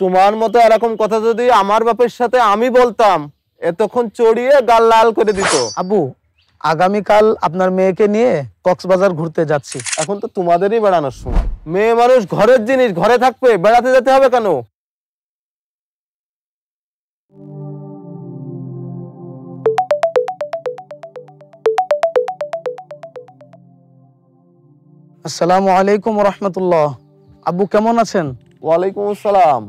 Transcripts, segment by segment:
তোমার মতো এরকম কথা যদি আমার বাপের সাথে আমি বলতাম, এতক্ষণ চড়িয়ে গাল লাল করে দিত। আব্বু, আগামীকাল আপনার মেয়েকে নিয়ে কক্সবাজার ঘুরতে যাচ্ছি। এখন তো তোমাদেরই বেড়ানোর সময়। মেয়ে মানুষ ঘরের জিনিস, ঘরে থাকবে, বেড়াতে যেতে হবে কেন? আসসালামু আলাইকুম রহমতুল্লাহ। আব্বু কেমন আছেন? ওয়ালাইকুম আসসালাম।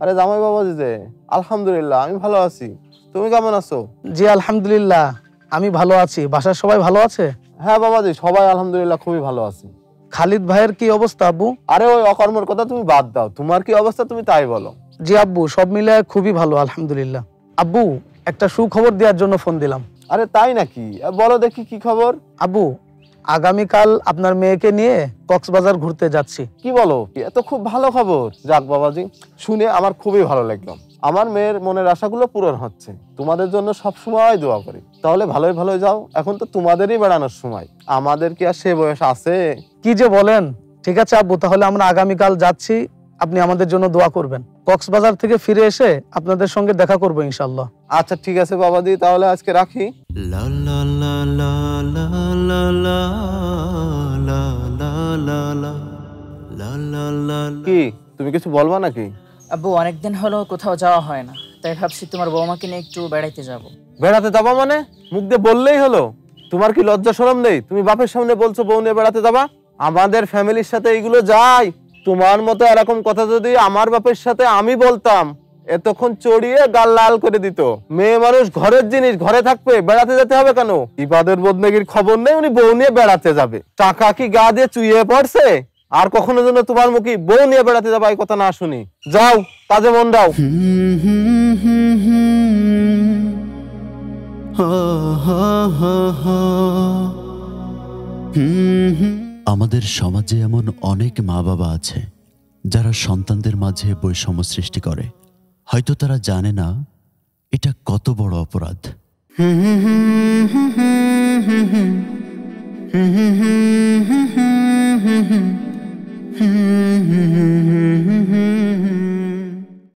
আরে জামাই বাবাজি যে, আলহামদুলিল্লাহ আমি ভালো আছি। তুমি কেমন আছো? জি আলহামদুলিল্লাহ, আমি ভালো আছি। বাসার সবাই ভালো আছে? হ্যাঁ বাবাজি, সবাই আলহামদুলিল্লাহ খুবই ভালো আছি। খালিদ ভাইয়ের কি অবস্থা আব্বু? আরে ওই অকর্মের কথা তুমি বাদ দাও, তোমার কি অবস্থা তুমি তাই বলো। জি আব্বু, সব মিলে খুবই ভালো আলহামদুলিল্লাহ। আব্বু, একটা সুখবর দেওয়ার জন্য ফোন দিলাম। আরে তাই নাকি? বলো দেখি কি খবর। আব্বু, আগামীকাল আপনার মেয়েকে নিয়ে কক্সবাজার ঘুরতে যাচ্ছি। কি বলো? এত খুব ভালো খবর। যাক বাবাজি, শুনে আমার খুবই ভালো লাগলো। আমার মেয়ের মনের আশাগুলো পূরণ হচ্ছে। তোমাদের জন্য সব সময় দোয়া করি। তাহলে ভালোই ভালোই যাও, এখন তো তোমাদেরই বেড়ানোর সময়। আমাদের কি আর সে বয়স আছে? কি যে বলেন। ঠিক আছে আব্বু, তাহলে আমরা আগামীকাল যাচ্ছি, আপনি আমাদের জন্য দোয়া করবেন। কক্সবাজার থেকে ফিরে এসে আপনাদের সঙ্গে দেখা করবো ইনশাআল্লাহ। আচ্ছা ঠিক আছে বাবাজি, তাহলে আজকে রাখি। লা লা লা লা লা লা লা লা লা লা লা লা লা লা। কি তুমি কিছু বলবা নাকি? আব্বু, অনেকদিন হলো কোথাও যাওয়া হয় না, তাই ভাবছি তোমার বৌমাকে নিয়ে একটু বেড়াইতে যাব। বেড়াতে যাবা মানে? মুখ দিয়ে বললেই হলো। তোমার কি লজ্জা শরম নেই? তুমি বাপের সামনে বলছো বউ নিয়ে বেড়াতে যাবা। আমাদের ফ্যামিলির সাথে এইগুলো যায়। তোমার মতো এরকম কথা যদি আমার বাপের সাথে আমি বলতাম, এতক্ষণ চড়িয়ে গাল লাল করে দিত। মেয়ে মানুষ ঘরের জিনিস, ঘরে থাকবে, বেড়াতে যেতে হবে কেন? ইবাদের বদনেগির খবর নেই, উনি বউ নিয়ে বেড়াতে যাবে। টাকা কি গা দিয়ে চুইয়ে পড়ছে? আর কখনো যেন তোমার মুখে বউ নিয়ে বেড়াতে যাবা এই কথা না শুনি। যাও, কাজে মন দাও। আমাদের সমাজে এমন অনেক মা বাবা আছে যারা সন্তানদের মাঝে বৈষম্য সৃষ্টি করে। হয়তো তারা জানে না এটা কত বড় অপরাধ।